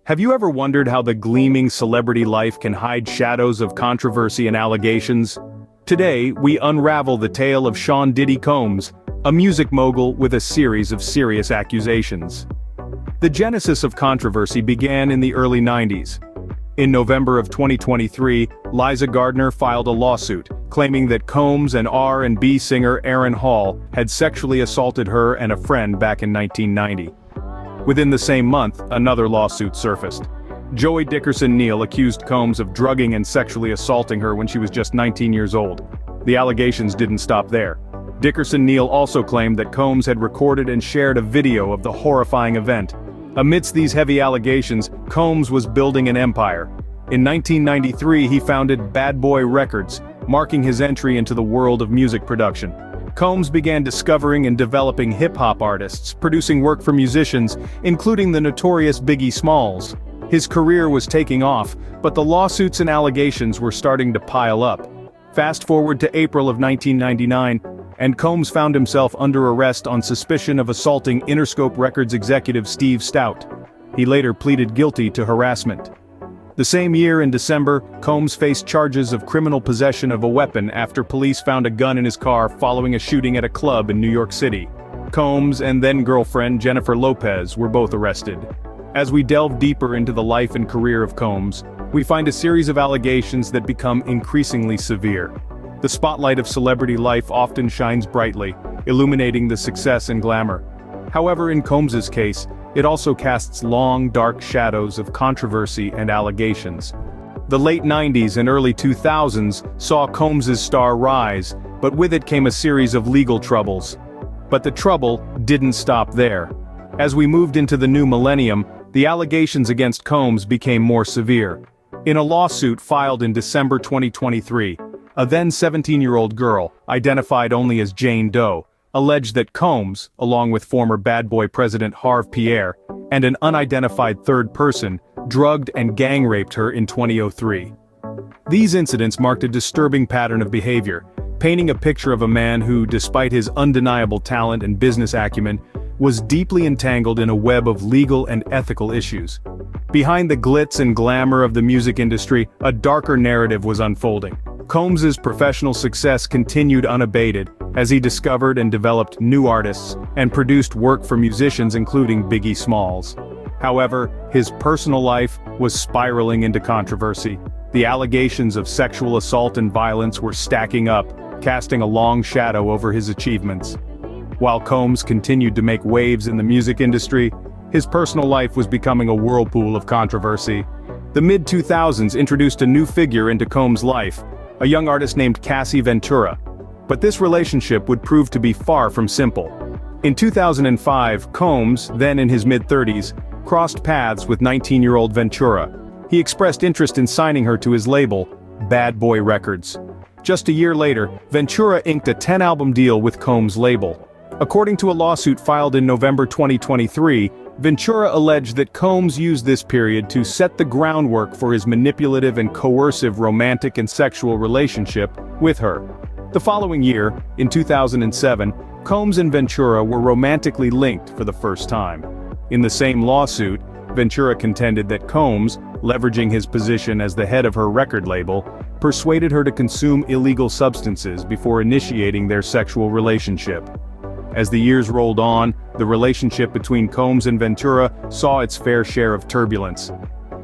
Have you ever wondered how the gleaming celebrity life can hide shadows of controversy and allegations? Today, we unravel the tale of Sean Diddy Combs, a music mogul with a series of serious accusations. The genesis of controversy began in the early 90s. In November of 2023, Liza Gardner filed a lawsuit, claiming that Combs and R&B singer Aaron Hall had sexually assaulted her and a friend back in 1990. Within the same month, another lawsuit surfaced. Joey Dickerson-Neal accused Combs of drugging and sexually assaulting her when she was just 19 years old. The allegations didn't stop there. Dickerson-Neal also claimed that Combs had recorded and shared a video of the horrifying event. Amidst these heavy allegations, Combs was building an empire. In 1993, he founded Bad Boy Records, marking his entry into the world of music production. Combs began discovering and developing hip-hop artists, producing work for musicians, including the notorious Biggie Smalls. His career was taking off, but the lawsuits and allegations were starting to pile up. Fast forward to April of 1999, and Combs found himself under arrest on suspicion of assaulting Interscope Records executive Steve Stout. He later pleaded guilty to harassment. The same year in December, Combs faced charges of criminal possession of a weapon after police found a gun in his car following a shooting at a club in New York City. Combs and then-girlfriend Jennifer Lopez were both arrested. As we delve deeper into the life and career of Combs, we find a series of allegations that become increasingly severe. The spotlight of celebrity life often shines brightly, illuminating the success and glamour. However, in Combs's case, it also casts long, dark shadows of controversy and allegations. The late 90s and early 2000s saw Combs's star rise, but with it came a series of legal troubles. But the trouble didn't stop there. As we moved into the new millennium, the allegations against Combs became more severe. In a lawsuit filed in December 2023, a then 17-year-old girl, identified only as Jane Doe, alleged that Combs, along with former Bad Boy president Harve Pierre, and an unidentified third person, drugged and gang-raped her in 2003. These incidents marked a disturbing pattern of behavior, painting a picture of a man who, despite his undeniable talent and business acumen, was deeply entangled in a web of legal and ethical issues. Behind the glitz and glamour of the music industry, a darker narrative was unfolding. Combs's professional success continued unabated, as he discovered and developed new artists, and produced work for musicians including Biggie Smalls. However, his personal life was spiraling into controversy. The allegations of sexual assault and violence were stacking up, casting a long shadow over his achievements. While Combs continued to make waves in the music industry, his personal life was becoming a whirlpool of controversy. The mid-2000s introduced a new figure into Combs' life, a young artist named Cassie Ventura. But this relationship would prove to be far from simple. In 2005, Combs, then in his mid-30s, crossed paths with 19-year-old Ventura. He expressed interest in signing her to his label, Bad Boy Records. Just a year later, Ventura inked a 10-album deal with Combs' label. According to a lawsuit filed in November 2023, Ventura alleged that Combs used this period to set the groundwork for his manipulative and coercive romantic and sexual relationship with her. The following year, in 2007, Combs and Ventura were romantically linked for the first time. In the same lawsuit, Ventura contended that Combs, leveraging his position as the head of her record label, persuaded her to consume illegal substances before initiating their sexual relationship. As the years rolled on, the relationship between Combs and Ventura saw its fair share of turbulence.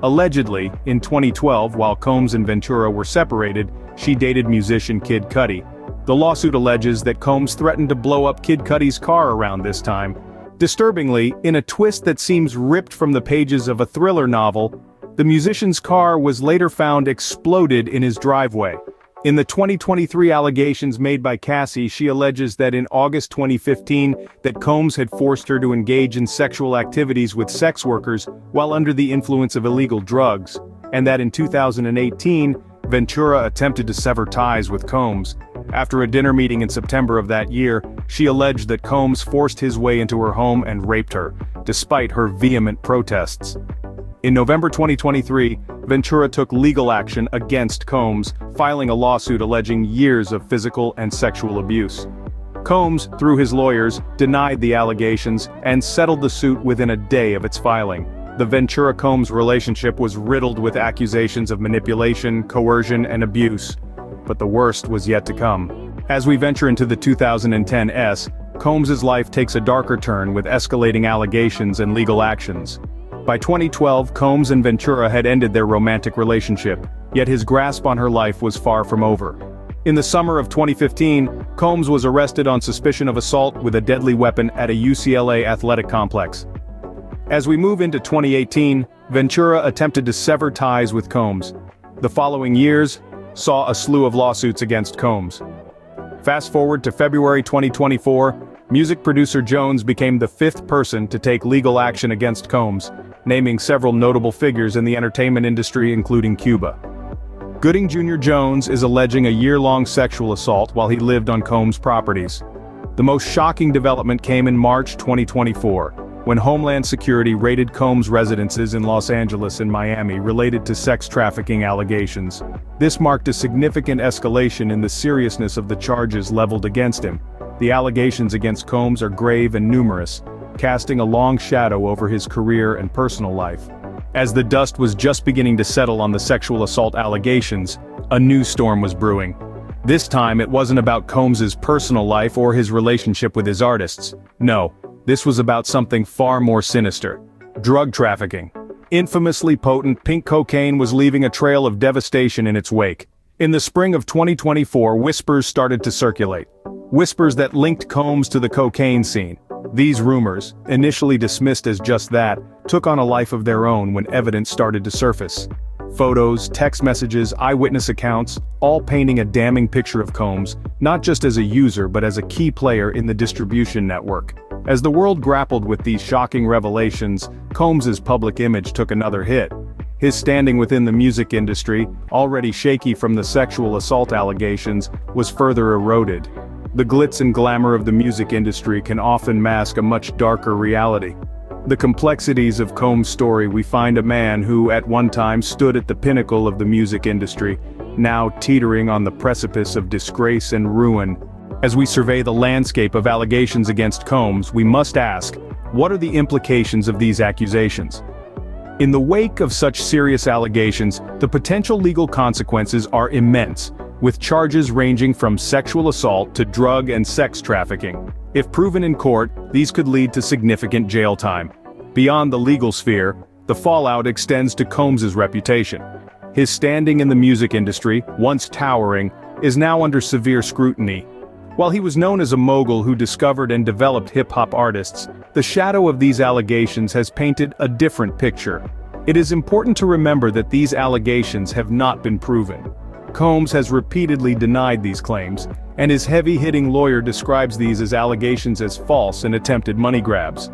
Allegedly, in 2012, while Combs and Ventura were separated, she dated musician Kid Cudi. The lawsuit alleges that Combs threatened to blow up Kid Cudi's car around this time. Disturbingly, in a twist that seems ripped from the pages of a thriller novel, the musician's car was later found exploded in his driveway. In the 2023 allegations made by Cassie, she alleges that in August 2015, that Combs had forced her to engage in sexual activities with sex workers while under the influence of illegal drugs, and that in 2018, Ventura attempted to sever ties with Combs. After a dinner meeting in September of that year, she alleged that Combs forced his way into her home and raped her, despite her vehement protests. In November 2023, Ventura took legal action against Combs, filing a lawsuit alleging years of physical and sexual abuse. Combs, through his lawyers, denied the allegations and settled the suit within a day of its filing. the Ventura-Combs relationship was riddled with accusations of manipulation, coercion, and abuse. But the worst was yet to come. As we venture into the 2010s, Combs' life takes a darker turn with escalating allegations and legal actions. By 2012, Combs and Ventura had ended their romantic relationship, yet his grasp on her life was far from over. In the summer of 2015, Combs was arrested on suspicion of assault with a deadly weapon at a UCLA athletic complex. As we move into 2018, Ventura attempted to sever ties with Combs. The following years saw a slew of lawsuits against Combs. Fast forward to February 2024, music producer Jones became the fifth person to take legal action against Combs, naming several notable figures in the entertainment industry including Cuba. Gooding Jr. Jones is alleging a year-long sexual assault while he lived on Combs' properties. The most shocking development came in March 2024, when Homeland Security raided Combs' residences in Los Angeles and Miami related to sex trafficking allegations. This marked a significant escalation in the seriousness of the charges leveled against him. The allegations against Combs are grave and numerous, casting a long shadow over his career and personal life. As the dust was just beginning to settle on the sexual assault allegations, a new storm was brewing. This time it wasn't about Combs' personal life or his relationship with his artists. No, this was about something far more sinister: drug trafficking. Infamously potent pink cocaine was leaving a trail of devastation in its wake. In the spring of 2024, whispers started to circulate. Whispers that linked Combs to the cocaine scene. These rumors, initially dismissed as just that, took on a life of their own when evidence started to surface. Photos, text messages, eyewitness accounts, all painting a damning picture of Combs, not just as a user but as a key player in the distribution network. As the world grappled with these shocking revelations, Combs' public image took another hit. His standing within the music industry, already shaky from the sexual assault allegations, was further eroded. The glitz and glamour of the music industry can often mask a much darker reality. The complexities of Combs' story: we find a man who at one time stood at the pinnacle of the music industry, now teetering on the precipice of disgrace and ruin. As we survey the landscape of allegations against Combs, we must ask, what are the implications of these accusations? In the wake of such serious allegations, the potential legal consequences are immense, with charges ranging from sexual assault to drug and sex trafficking. If proven in court, these could lead to significant jail time. Beyond the legal sphere, the fallout extends to Combs' reputation. His standing in the music industry, once towering, is now under severe scrutiny. While he was known as a mogul who discovered and developed hip-hop artists, the shadow of these allegations has painted a different picture. It is important to remember that these allegations have not been proven. Combs has repeatedly denied these claims, and his heavy-hitting lawyer describes these as allegations as false and attempted money grabs.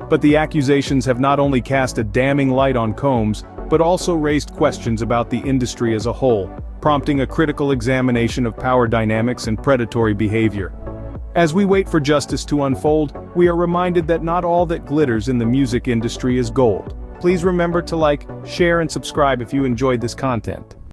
But the accusations have not only cast a damning light on Combs, but also raised questions about the industry as a whole, prompting a critical examination of power dynamics and predatory behavior. As we wait for justice to unfold, we are reminded that not all that glitters in the music industry is gold. Please remember to like, share, and subscribe if you enjoyed this content.